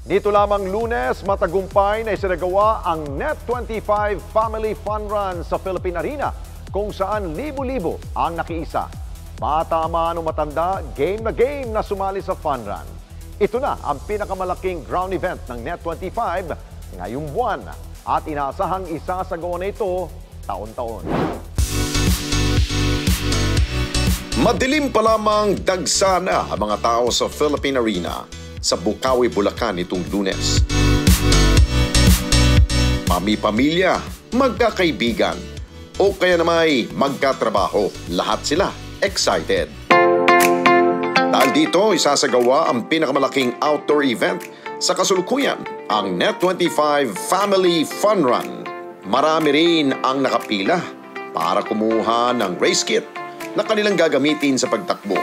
Dito lamang Lunes, matagumpay na isinagawa ang Net25 Family Fun Run sa Philippine Arena kung saan libo-libo ang nakiisa. Bata man o matanda, game na sumali sa Fun Run. Ito na ang pinakamalaking ground event ng Net25 ngayong buwan at inaasahang isasagawa na ito taon-taon. Madilim pa lamang dagsana ang mga tao sa Philippine Arena sa Bukawi, Bulacan itong Lunes. Pamilya, magkakaibigan, o kaya namay magkatrabaho, lahat sila excited. Dahil dito, isasagawa ang pinakamalaking outdoor event sa kasalukuyan, ang Net25 Family Fun Run. Marami rin ang nakapila para kumuha ng race kit na kanilang gagamitin sa pagtakbo.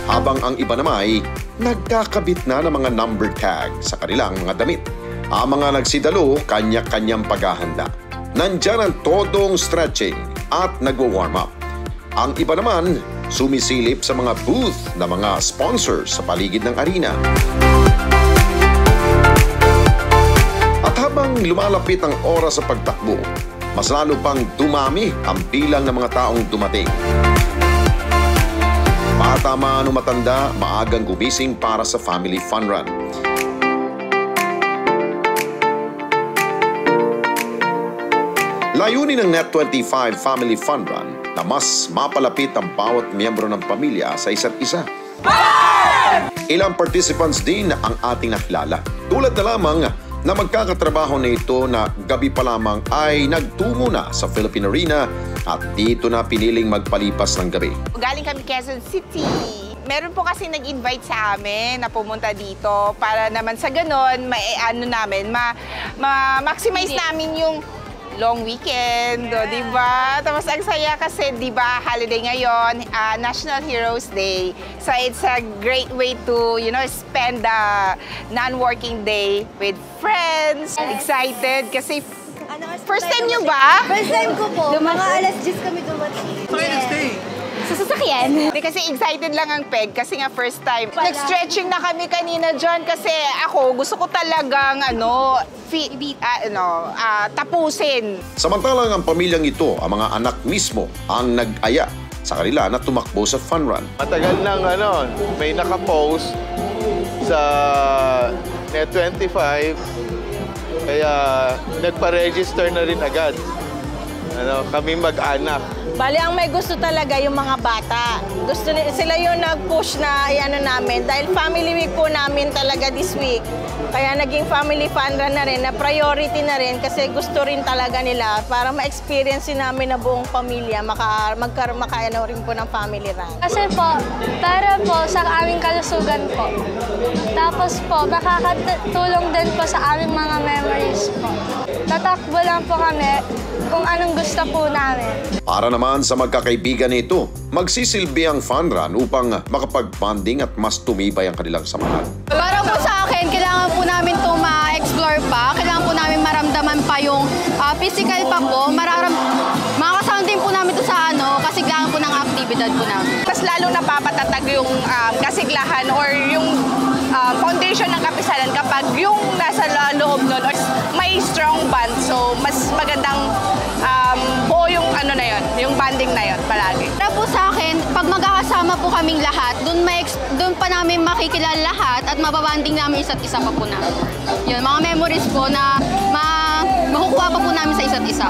Habang ang iba naman nagkakabit na ng mga number tag sa kanilang mga damit. Ang mga nagsidalo, kanya-kanyang paghahanda. Nandyan ang todong stretching at nagwo-warm up. Ang iba naman, sumisilip sa mga booth na mga sponsors sa paligid ng arena. At habang lumalapit ang oras sa pagtakbo, mas lalo pang dumami ang bilang ng mga taong dumating. Bata man o matanda, maagang gumising para sa Family Fun Run. Layunin ng Net25 Family Fun Run na mas mapalapit ang bawat miyembro ng pamilya sa isa't isa. Ilang participants din ang ating nakilala. Tulad na lamang na magkakatrabaho na ito na gabi pa lamang ay nagtungo na sa Philippine Arena at dito na piniling magpalipas ng gabi. Galing kami Quezon City. Meron po kasi nag-invite sa amin na pumunta dito para naman sa ganon, ma-maximize namin yung long weekend, di ba? Tapos ang saya kasi, di ba, holiday ngayon, National Heroes Day. So it's a great way to, spend the non-working day with friends. Excited kasi first time nyo ba? First time ko po. Mga alas 10 kami dumating. Sa sasakyan. Kasi excited lang ang PEG kasi nga first time. Nag-stretching na kami kanina dyan kasi ako gusto ko talagang tapusin. Samantalang ang pamilyang ito, ang mga anak mismo, ang nag-aya sa kanila na tumakbo sa Fun Run. Matagal nang may nakapost sa Net25 kaya nagpa-register na rin agad. Kami mag-anak. Bali, ang may gusto talaga yung mga bata. Sila yung nag-push na namin. Dahil family week po namin talaga this week. Kaya naging family fun run na rin, na priority na rin kasi gusto rin talaga nila para ma-experience namin na buong pamilya, makaano rin po ng family run. Kasi po, para po sa aming kalusugan po. Tapos po, makakatulong din po sa aming mga memories po. Tatakbo lang po kami kung anong gusto po namin. Para naman sa magkakaibigan nito, magsisilbi ang fun run upang makapag-bonding at mas tumibay ang kanilang samahan. Para po sa akin, kailangan po namin ito ma-explore pa. Kailangan po namin maramdaman pa yung physical pa po. Makakasama din po namin ito sa kasiglahan po ng aktibidad po namin. Mas lalo napapatatag yung kasiglahan or yung foundation ng kapisanan kapag yung nasa loob nun or may strong bond. So, mas magandang buo yung yung bonding na yun palagi. Para po sa akin, pag magkakasama po kaming lahat, doon pa namin makikilala lahat at mababanding namin isa't isa pa po namin. Yun, mga memories po na makukuha pa po namin sa isa't isa.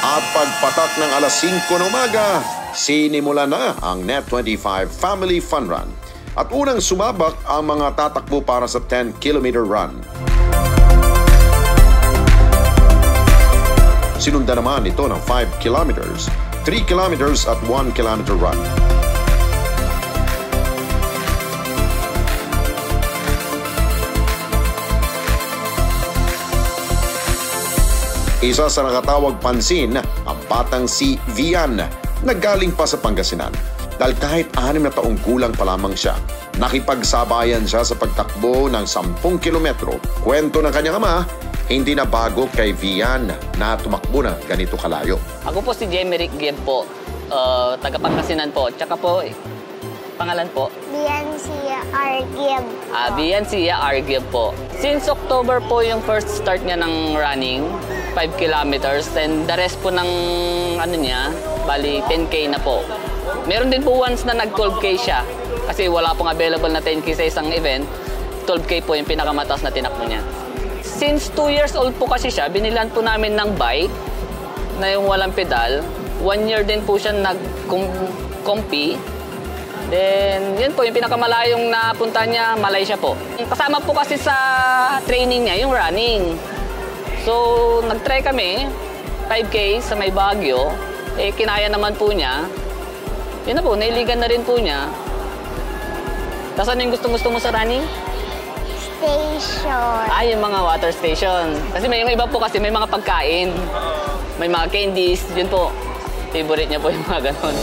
At pagpatak ng alas 5 ng umaga, sinimula na ang Net25 Family Fun Run. At unang sumabak ang mga tatakbo para sa 10-kilometer run. Sinundan naman ito ng 5 kilometers, 3 kilometers at 1 kilometer run. Isa sa nakatawag pansin ang batang si Vian na galing pa sa Pangasinan. Dahil kahit 6 na taong gulang pa lamang siya, nakipagsabayan siya sa pagtakbo ng 10 kilometro. Kwento ng kanyang ama, hindi na bago kay Vian na tumakbo na ganito kalayo. Ako po si Jemerick Gieb po, taga Pangasinan po. Tsaka po, Pangalan po? Biancia Argib. Biancia Argib po. Since October po yung first start niya ng running, 5 kilometers, and the rest po ng ano niya, bali 10K na po. Meron din po once na nag-12K siya kasi wala pong available na 10K sa isang event. 12K po yung pinakamataas na tinakbo niya. Since 2 years old po kasi siya, binilan po namin ng bike na yung walang pedal. 1 year din po siya nag-compete. Then, yun po, yung pinakamalayong napunta niya, Malaysia po. Kasama po kasi sa training niya, yung running. So, nag-try kami, 5K sa may Baguio. Kinaya naman po niya. Yun na po, nailigan na rin po niya. Tapos ano yung gusto mo sa running? Station. Yung mga water station. Kasi may yung iba po kasi may mga pagkain. May mga candies, yun po. Favorite niya po yung mga ganon.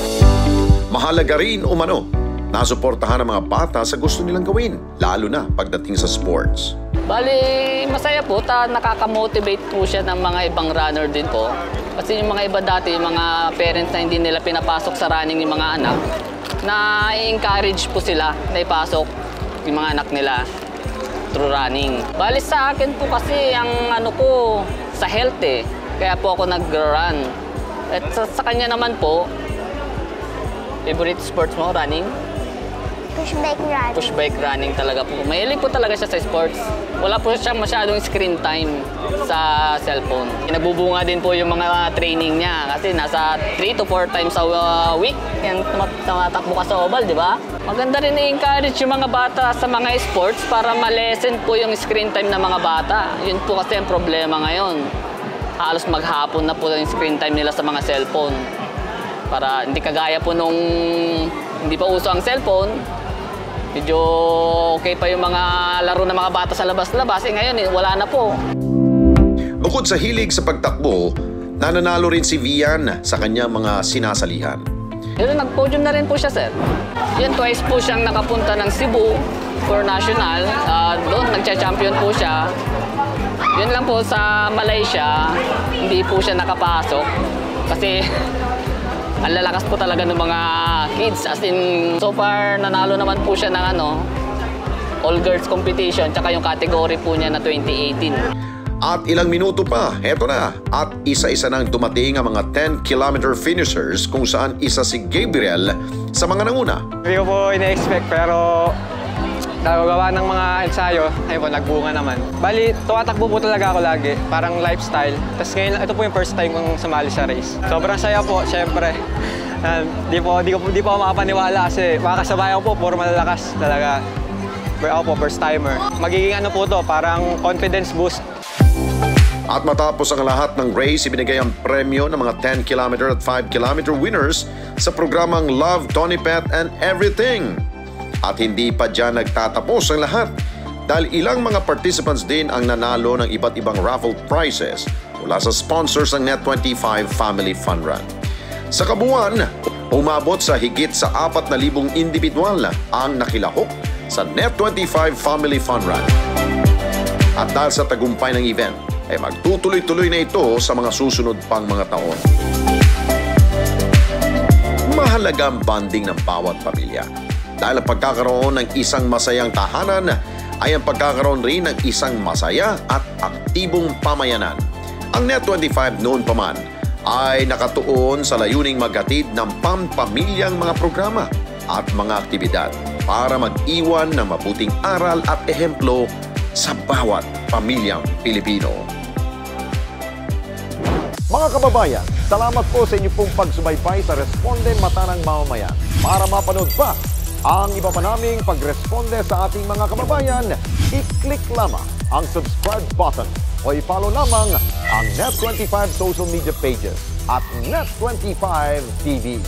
Mahalaga rin umano nasuportahan ng mga bata sa gusto nilang gawin, lalo na pagdating sa sports. Bali, masaya po, nakaka-motivate po siya ng mga ibang runner din po. Kasi yung mga iba dati, yung mga parents na hindi nila pinapasok sa running yung mga anak, na i-encourage po sila na ipasok yung mga anak nila through running. Bali sa akin po kasi ang ano ko, sa health kaya po ako nag-run. At sa kanya naman po, favorite sports mo, running? Pushbike running. Pushbike running talaga po. Mahilig po talaga siya sa sports. Wala po siya masyadong screen time sa cellphone. Nagbubunga din po yung mga training niya kasi nasa 3 to 4 times a week. Yan, tumatakbo ka sa oval, di ba? Maganda rin i-encourage yung mga bata sa mga sports para ma-lessen po yung screen time ng mga bata. Yun po kasi ang problema ngayon. Halos maghapon na po yung screen time nila sa mga cellphone. Para hindi kagaya po nung hindi pa uso ang cellphone, medyo okay pa yung mga laro ng mga bata sa labas-labas. Ngayon, wala na po. Bukod sa hilig sa pagtakbo, nananalo rin si Vian sa kanyang mga sinasalihan. Yun, nag-podium na rin po siya, sir. Yun, twice po siyang nakapunta ng Cebu for national. Doon, nagcha-champion po siya. Yun lang po sa Malaysia, hindi po siya nakapasok. Kasi ang lalakas po talaga ng mga kids. As in, so far, nanalo naman po siya ng all-girls competition, tsaka yung category po niya na 2018. At ilang minuto pa, heto na. At isa-isa nang dumating ang mga 10-kilometer finishers kung saan isa si Gabriel sa mga nanguna. Hindi ko po ina-expect pero nagagawa ng mga ensayo, ayun po, nagbunga naman. Bali, tumatakbo po talaga ako lagi, parang lifestyle. Tapos ngayon, ito po yung first time kong sumali sa race. Sobrang saya po, syempre. Di po ako makapaniwala kasi makakasabay ako po, puro malalakas talaga. Ako po, first timer. Magiging ano po to, parang confidence boost. At matapos ang lahat ng race, ibinigay ang premyo ng mga 10-kilometer at 5-kilometer winners sa programang Love, Tony Pet and Everything. At hindi pa dyan nagtatapos ang lahat dahil ilang mga participants din ang nanalo ng iba't ibang raffle prizes mula sa sponsors ng Net25 Family Fun Run. Sa kabuuan, umabot sa higit sa 4,000 individual ang nakilahok sa Net25 Family Fun Run. At dahil sa tagumpay ng event, ay magtutuloy-tuloy na ito sa mga susunod pang mga taon. Mahalaga ang bonding ng bawat pamilya. Dahil ang pagkakaroon ng isang masayang tahanan ay ang pagkakaroon rin ng isang masaya at aktibong pamayanan. Ang Net25 noon pa man ay nakatuon sa layuning maghatid ng pampamilyang mga programa at mga aktibidad para mag-iwan ng mabuting aral at ehemplo sa bawat pamilyang Pilipino. Mga kababayan, salamat po sa inyong pong pagsubaybay sa Responde Mata ng Mamamayan. Para mapanood pa ang iba pa naming pagresponde sa ating mga kababayan, i-click lamang ang subscribe button o i-follow lamang ang Net25 social media pages at Net25 TV.